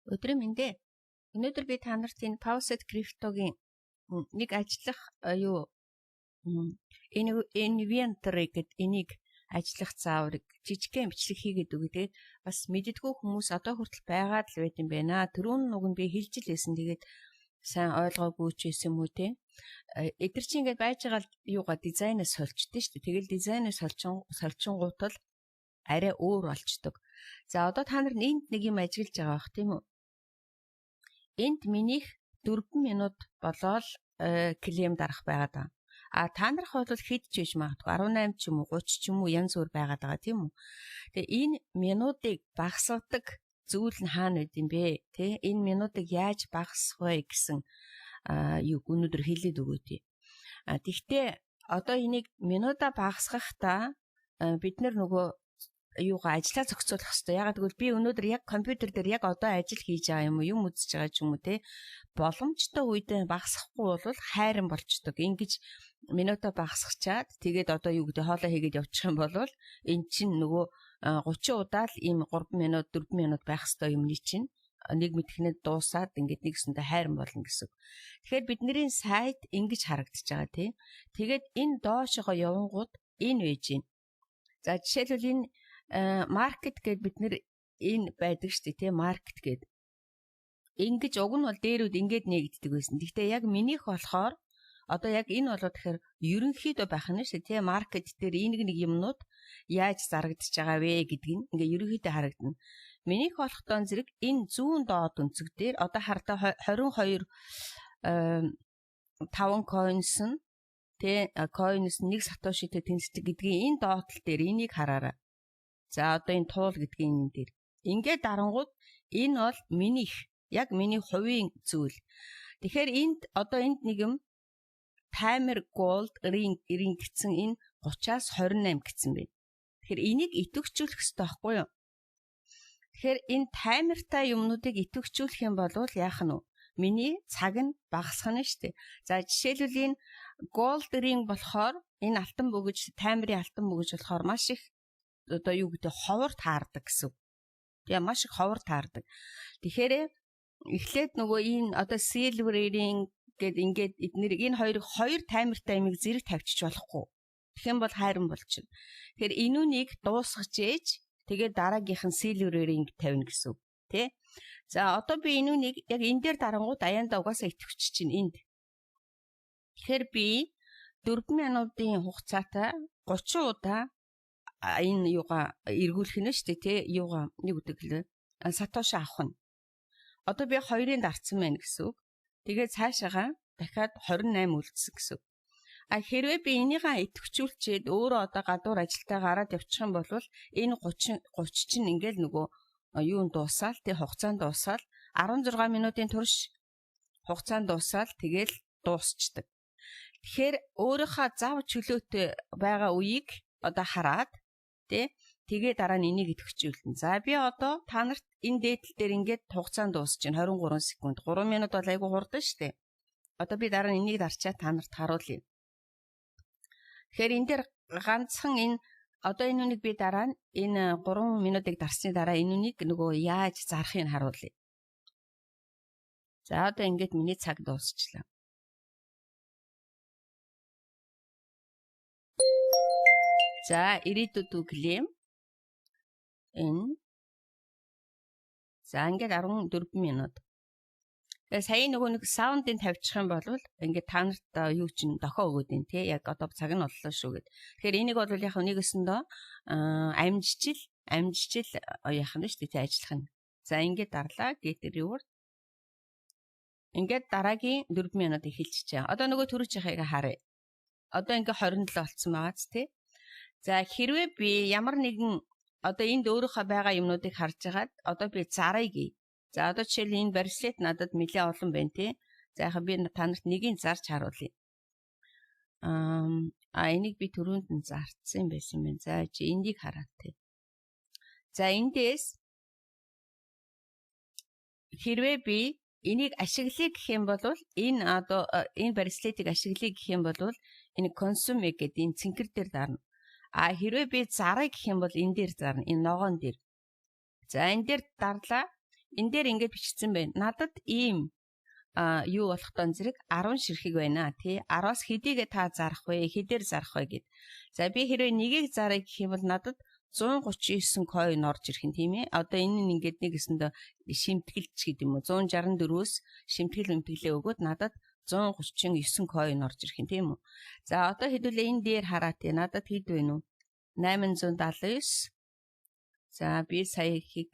Өдрийн мэндэ. Өнөөдөр би та нарт энэ Pauset Crypto-гийн нэг ажиллах inventory гэдэг энийг ажиллах зааврыг жижигхэн бичлэг хийгээд өгөө. Тэгээд бас мэддэггүй хүмүүс одоо хүртэл байгаад л байт юм байна. Түрүүн нүг нь би хэлж л байсан. Тэгээд сайн ойлгоогүй ч байсан юм уу те. Эдгэр чи ингээд байж байгаа юугаа дизайнаас солилцдээ шүү дээ. Тэгэл дизайнаас соличингууд л арай өөр болчдөг. За одоо та нар энд нэг юм ажиглаж байгаа бах тийм үү? Энд минийх 4 минут болоод клейм дарах байгаад байгаа. А та нарх бол хэд ч биш магадгүй 18 ч юм уу 30 ч юм уу янз бүр байгаад байгаа тийм үү? Тэгээ энэ минутыг багасгадаг зүйл нь хаана байд юм бэ? Тэ энэ минутыг яаж багасгах вэ гэсэн өнөөдөр хэлээд өгөө тий. Тэгтээ одоо энийг минутаа багасгахдаа бид нөгөө юугаа ажиллаа зохицуулах хэрэгтэй. Ягаад гэвэл би өнөөдөр яг компьютер дээр яг одоо ажил хийж байгаа юм үзэж байгаа ч юм уу те. Боломжтой үед багасгахгүй бол хайран болчдөг. Ингиж минутаа багасгачаад тэгээд одоо юу гэдэг хоолоо хийгээд явчих юм бол эн чинь нөгөө 30 удаа л ийм 3 минут 4 минут байх хэрэгтэй юмний чинь нэг мэдхнээ дуусаад ингээд нэгсэндээ хайран болно гэсэн. Тэгэхээр бидний сайт ингэж харагдаж байгаа тий. Тэгээд энэ доошоо явангууд энэ байж гин. За жишээлбэл энэ маркет гэд бид нэр энэ байдаг шүү дээ тий маркет гэд. Ингэж уг нь бол дээрүүд ингэж нэгддэг байсан. Гэхдээ яг минийх болохоор одоо яг энэ болоо тэгэхээр ерөнхийдөө байх нь шүү дээ тий маркет дээр нэг юмнууд яаж зарагдчихж байгаа вэ гэдг нь ингээ ерөнхийдөө харагдана. Минийх болохдоо зэрэг энэ зүүн доод өнцөг дээр одоо хардаа 22 5 coins нь тэ coins 1 сатошитэй тэнцдэг гэдгийн энэ доотлол дээр энийг хараарай. За одоо энэ туул гэдгийн энэ дээр. Ингээд дарангууд энэ бол минийх яг миний хувийн зүйл. Тэгэхээр энд нэг юм timer gold ring гэсэн энэ 30-аас 28 гэсэн байна. Тэгэхээр энийг идэвхжүүлэх хэрэгтэй байхгүй юу? Тэгэхээр энэ таймертай юмнуудыг идэвхжүүлэх юм бол яах нь вэ? Миний цаг нь багасгах нь шүү дээ. За жишээлбэл энэ gold ring болохоор энэ алтан бөгөж таймерын алтан бөгөж болохоор маш их одоо юу гэдэг ховор таардаг гэсэн. Тэгээ маш их ховор таардаг. Тэгэхээр эхлээд нөгөө энэ одоо silver ring гэд ингээд энэ хоёр таймертай юмыг зэрэг тавьчих болохгүй. Тэгэх юм бол хайран болчихно. Тэгэхээр энүүнийг дуусгаж ээж тэгээд дараагийнх нь silver ring тавина гэсэн. Тэ? За одоо би энүүнийг яг энэ дээр дарангууд аяанда угаасаа итгэвч чинь энд. Тэгэхээр би 4 минутын хугацаатай 30 удаа энэ юугаа эргүүлэх нь шүү дээ тий юугаа нэг үдэг лээ сатоши авах нь. Одоо би 2-ын дарцсан байна гэсэн үг. Тэгээд цаашаага дахиад 28 үлдсэн гэсэн. А хэрвээ би энийгээ идэвхжүүлчихэд өөрөө одоо гадуур ажилтаа гараад явчих юм бол энэ 30 чинь ингээл нөгөө юунд дуусаал тий хугацаанд дуусаал 16 минутын турш хугацаанд дуусаал тэгэл дуусчдаг. Тэгэхээр өөрийнхөө зав чөлөөтэй байгаа үеийг одоо хараад тий тэгээ дараа нь энийг идэвхжүүлнэ. За би одоо та нарт энэ дээдл дээр ингээд хугацаанд дуусч байна 23 секунд. 3 минут бол айгүй хурдан шүү дээ. Одоо би дараа нь энийг дарчаад та нарт харуулъя. Тэгэхээр энэ дээр ганцхан энэ одоо энэ үнийг би дараа нь энэ 3 минутыг дарсны дараа энэ үнийг нөгөө яаж зарахыг харуулъя. За одоо ингээд миний цаг дуусчлаа. За ирээдүйд клейм энэ за ингээд 14 минут. Тэгээ сая нөгөө нэг саундыг тавьчих юм бол ингээд та нарт юу чинь дохоо өгөөд юм тий яг одоо цаг нь боллоо шүү гэд. Тэгэхээр энийг бол яг нэг өсөндөө амжижил яах нь шүү дээ ажиллах нь. За ингээд дарлаа get reward. Ингээд дараагийн 4 минут эхэлчихэ. Одоо нөгөө төрөжийнхийг харъя. Одоо ингээд 27 болцсон байгааз тий. За хэрвээ би ямар нэгэн одоо энд өөрийнхөө байгаа юмнуудыг харж хагаад одоо би зарыг ий. За одоо жишээл энэ браслет надад нэлээд олон байна тий. За яхаа би та нарт нэгийг зарж харуулъя. Энийг би түрүүнд нь зарцсан байсан байна. За чи энийг хараад тий. За эндээс хэрвээ би энийг ашиглая гэх юм бол энэ одоо энэ браслетыг ашиглая гэх юм бол энэ consume гэдэг энэ цэнхэр дээр дарна. А хэрвээ би зарыг гэх юм бол энэ дээр зарна. Энэ ногоон дээр. За энэ дээр дарлаа. энэ дээр ингэж бичсэн байна. Надад ийм юу болохтой зэрэг 10 ширхэг байна тий. 10-аас хэдийгээ та зарах вэ? Хэдээр зарах вэ гэд. За би хэрвээ нэгийг зарах гэх юм бол надад 139 coin орж ирэх юм тийм ээ. Одоо энэ нь ингээд нэг гэсэндээ шимтгэлч гэдэг юм уу? 164-өөс шимтгэл өмтгэлээ өгөөд надад 139 coin орж ирэх юм тийм үү? За одоо хэдүүлээ энэ дээр хараа тий. Надад хэд вэ нү? 879. За би сая ихийг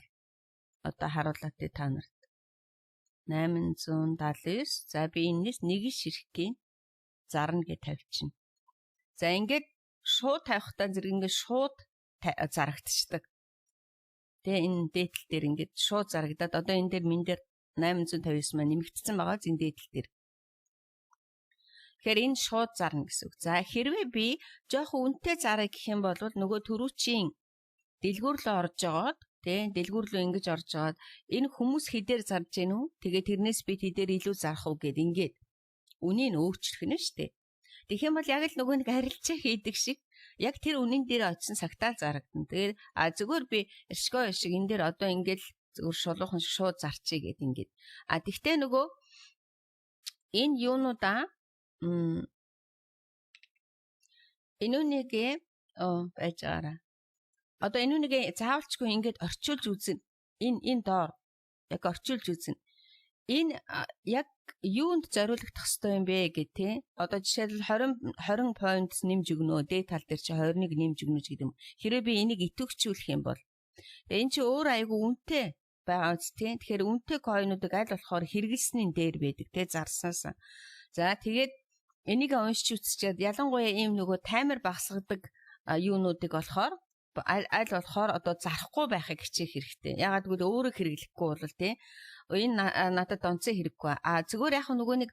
одоо харуулаад тий та нарт. 879. За би энэс нэг ширхгийн зарна гэж тавьчихна. За ингээд шууд тавихтаа зэрэг ингээд шууд зарагдчихдаг. Тэгээ энэ дээдл дээр ингээд шууд зарагдаад одоо энэ дээр мен дээр 859 маань нэмэгдсэн байгаа зин дээдл дээр. Тэгэхээр энэ шууд зарна гэсэн үг. За хэрвээ би жоохон үнэтэй зарах гэх юм бол нөгөө төрүүчийн дэлгүүр рүү орж жагаад тий дэлгүүр рүү ингэж орж жагаад энэ хүмүүс хэдээр зарж гэнэ үү? Тэгээ тэрнээс би тэдээр илүү зарах уу гэд ингээд үнийг өөрчлөх нь шүү дээ. Тэгэх юм бол яг л нөгөө нэг арилжаа хийдэг шиг яг тэр үнэн дээр очисон цагтаа зарагдана. Тэгээд зүгээр би эршгөө шиг энэ дээр одоо ингээд зүгээр шулуухан шууд зарчий гэд ингээд. Тэгтээ нөгөө энэ юунуудаа энүүнийгээ байж байгаараа. Одоо энүүнийгээ заавалчгүй ингээд орчуулж үзнэ. Энэ доор яг орчуулж үзнэ. Энэ яг юунд зориулагдах хэвээр юм бэ гэх тээ. Одоо жишээлбэл 20 point нэмж өгнө. Дээд тал дээр чи 21 нэмж өгнө ч гэдэг юм. Хэрвээ би энийг идэвхжүүлэх юм бол энэ чи өөр айгу үнэтэй байгаа үст тээ. Тэгэхээр үнэтэй coin-уудыг аль болохоор хэрэгэлснийн дээр байдаг тээ зарснаас. За тэгээд энийг уншиж үзчихэд ялангуяа ийм нөгөө таймер багасгадаг юунуудыг болохоор аль болохоор одоо зарахгүй байхыг хичээх хэрэгтэй. Ягаад гэвэл өөрөө хэрэглэхгүй бол тий энэ надад онцгой хэрэггүй. Зүгээр яг нөгөө нэг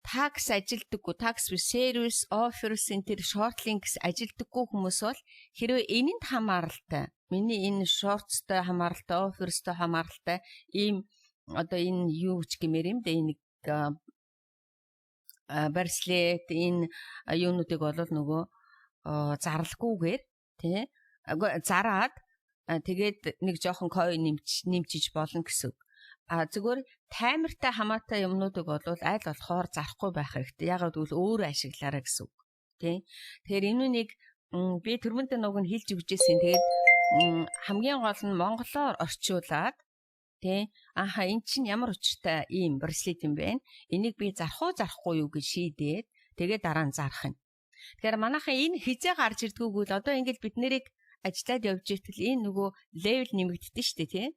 такс ажилдаггүй, такс service offers энэ short links ажилдаггүй хүмүүс бол хэрвээ энэнд хамааралтай, миний энэ shorts-тай хамааралтай, offers-тай хамааралтай ийм одоо энэ юу ч гэмээр юм дээ нэг барслет энэ юунуудыг бол нөгөө зарлахгүйгээр тий зараад тэгээд нэг жоохон coin нэмчиж болно гэсэн үг. Зүгээр таймертай хамаатай юмнуудыг бол аль болохоор зарахгүй байх хэрэгтэй. Ягаад гэвэл өөрөө ашиглаарай гэсэн үг. Тий. Тэгэхээр энүүнийг би түрмэндээ нэг нь хэлж өгчээсэн. Тэгээд хамгийн гол нь монголоор орчуулад тий эн чинь ямар учиртай ийм браслет юм бэ? Энийг би зарахгүй юу гэж шийдээд тэгээд дараа нь зарах юм. Тэгэхээр манайхан энэ хизээ гарч ирдгүүгүүд одоо ингээд бид нэрийг ажиллаад явж итэл энэ нөгөө левел нэмэгддэж штэ тий.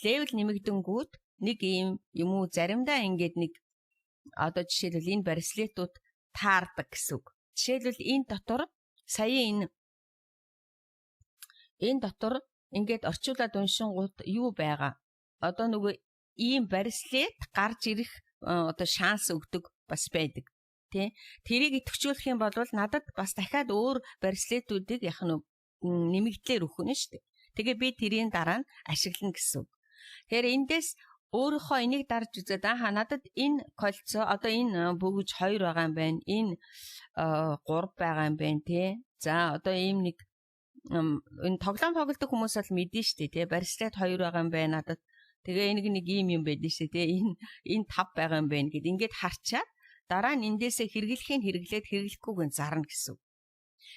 Левел нэмэгдэнгүүт нэг ийм юм уу заримдаа ингээд нэг одоо жишээлбэл энэ браслетууд таардаг гэсэн үг. Жишээлбэл энэ дотор сая энэ дотор ингээд орчуулад уншингууд юу байгаа? Одоо нөгөө ийм браслет гарч ирэх одоо шанс өгдөг бас байдаг. Тэ тэрийг идэвхжүүлэх юм бол надад бас дахиад өөр браслетүүдийг яг нь нэмэгдлэр өгнө шүү дээ. Тэгээ би тэрийн дараа нь ашиглана гэсэн үг. Тэгэхээр эндээс өөрийнхөө энийг дарж үзээд надад энэ кольцо одоо энэ бөгж 2 байгаа юм байна. Энэ 3 байгаа юм байна тий. За одоо ийм нэг энэ тоглоом тоглодог хүмүүс бол мэднэ шүү дээ тий. Браслет 2 байгаа юм байна надад. Тэгээ нэг ийм юм байдэн шүү дээ тий. Энэ 5 байгаа юм байна гэд ингээд харчаад дараа нь эндээсээ хэрэглэхийг хэрэглээд хэрэглэхгүйг зарна гэсэн.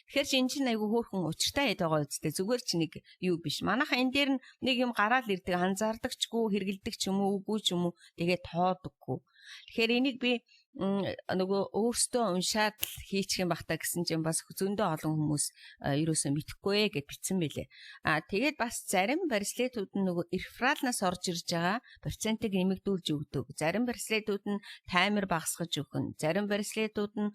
Тэгэхээр чи энэ чинь айгүй хөөрхөн учиртай яд байгаа үстэй. Зүгээр чи нэг юу биш. Манайха энэ дээр нэг юм гараал ирдэг, анзаардагчгүй, хэрэгэлдэг ч юм уу, үгүй ч юм уу, тэгээ тоодоггүй. Тэгэхээр энийг би нөгөө өөртөө уншаад хийчих юм бахта гэсэн чинь бас зөндөө олон хүмүүс ерөөсөө мэдэхгүй гэж бичсэн байлээ. Тэгээд бас зарим браслетүүд нь нөгөө рефералнаас орж ирж байгаа процентыг нэмэгдүүлж өгдөг. Зарим браслетүүд нь таймер багасгаж өгнө. Зарим браслетүүд нь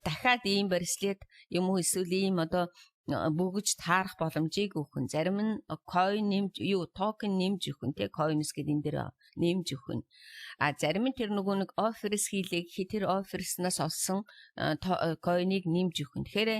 дахиад ийм браслет юм уу эсвэл ийм одоо бөгж таарах боломжийг өгөн. Зарим нь coin нэмж токен нэмж өгөн тий coins гэдэг энэ дээр нэмж өгөн. Зарим нь тэр нөгөө нэг offers хийлээ гэхэд тэр offers-наас олсон coin-ыг нэмж өгөн. Тэгэхээр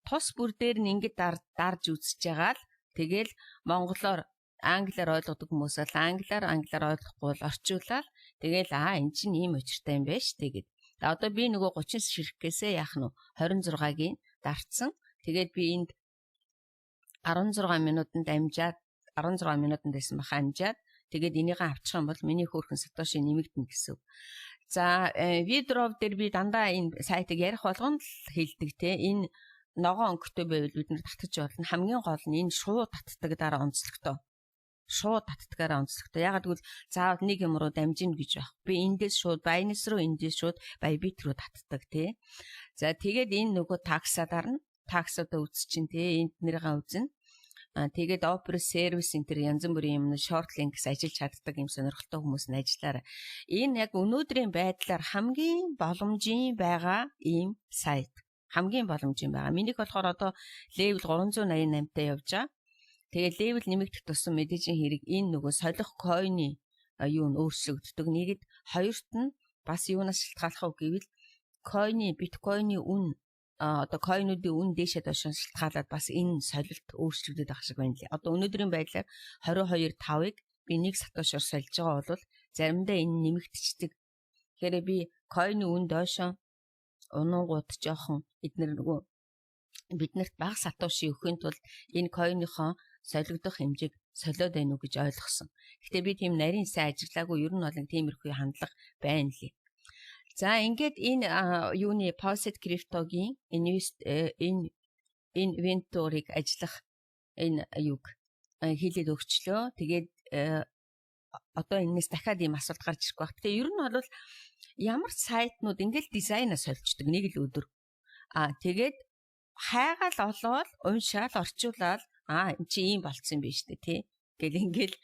тус бүр дээр нь ингэж дарж үзэж байгаа л тэгэл монголоор англиар ойлгодог хүмүүс бол англиар ойлгохгүй бол орчуулаад тэгэл энэ чинь ийм учиртай юм байна шүү дээ гэд. Одоо би нөгөө 30 ширхгээс яах нь 26-гийн дарцсан. Тэгээд би энд 16 минутанд байсан баха амжаад Тэгээд энийг авчих юм бол миний хөөрхөн сатоши нэмэгдэнэ гэсэн. За Withdraw дээр би дандаа энэ сайтыг ярих болгоно л хэлдэг те. Энэ ногоон өнгөтэй байвал бид нар татаж болно. Хамгийн гол нь энэ шууд татдаг дараа онцлогтой. Шууд татдагаараа онцлогтой. Ягаад гэвэл заавал нэг юм руу дамжина гэж байх. Би эндээс шууд Binance руу, эндээс шууд Bybit руу татдаг тий. За тэгээд энэ нөгөө таксаа дарна. Таксуудаа үзчихин тий. Энд нэрээ үзнэ. Тэгээд Opera Service Center янз бүрийн юм short links ажиллаж чаддаг юм сонирхолтой хүмүүс нь ажиллаарай. Энэ яг өнөөдрийн байдлаар хамгийн боломжийн байгаа ийм сайт. Хамгийн боломжийн байгаа. Минийх болохоор одоо level 388-тай явж байгаа. Тэгээ level нэмэгдэх тусам мэдээж хэрэг энэ нөгөө солих койны юу нь өөрчлөгддөг. Нэгэд хоёрт нь бас юунаас шалтгаалах вэ гэвэл койны биткойны үн одоо койнуудын үн дээшээ доош шалтгаалаад бас энэ солилт өөрчлөгдөж байгаа шиг байна лээ. Одоо өнөөдрийн байдлаар 22.5-ыг би 1 сатошоор сольж байгаа бол заримдаа энэ нэмэгдчихдэг. Тэгэхээр би койны үн доошоо унангууд жоохон биднэрт бага сатоши өгөхийн тулд энэ койныхоо солигдох хэмжээг солиод байна уу гэж ойлгосон. Гэхдээ би тийм нарийн сайн ажиглаагүй, ер нь бол тиймэрхүү хандлага байна лээ. За ингээд энэ юуны Posset Crypto-гийн энэ инвентарийг ажиллах энэ юг хийлээд өгчлөө. Тэгээд одоо энэс дахиад ийм асуулт гарч ирэх байх. Тэгээ ер нь бол ямар сайтнууд ингээд дизайнаа сольждаг нэг л өдөр. Тэгээд хайгаал олоод уншаал орчуулаад энэ чи ийм болцсон юм биш үү тий. Гэл ингээл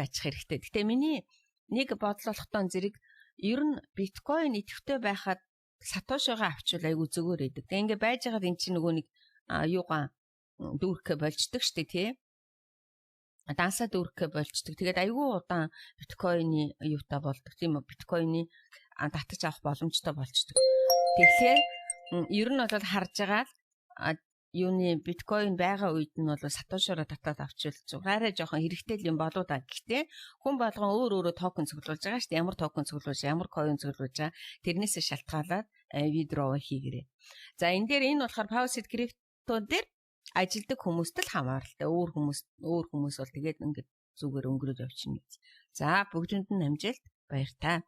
яачих хэрэгтэй. Гэтэ миний нэг бодлолохтой зэрэг ер нь биткойн идэвхтэй байхад сатошигаа авчвал айгу зүгээр идэг. Тэг ингээ байж байгаад эн чинь нөгөө нэг юугаа дүүрхэ болждөг штэ тий. Дансаа дүүрхэ болждөг. Тэгээд айгу удаан биткойны юутай болдог тийм үү. Биткойны татаж авах боломжтой болждөг. Тэгэхээр ер нь бол харж байгаа юуны биткойн байгаа үед нь бол сатошиороо татаад авчвал зугаараа жоохон хэрэгтэй юм болоо да. Гэхдээ хүн болгон өөр токен цуглуулж байгаа шүү дээ. Ямар токен цуглуулж, ямар койн цуглуулж байгаа. Тэрнээсээ шалтгаалаад withdraw хийгээрэй. За энэ дээр энэ болохоор Posset Crypto дээр ажилдаг хүмүүст л хамааралтай. Өөр хүмүүс бол тэгээд ингээд зүгээр өнгөрөөд явчихна гэж. За бүгдэнд нь амжилт, баяр таа.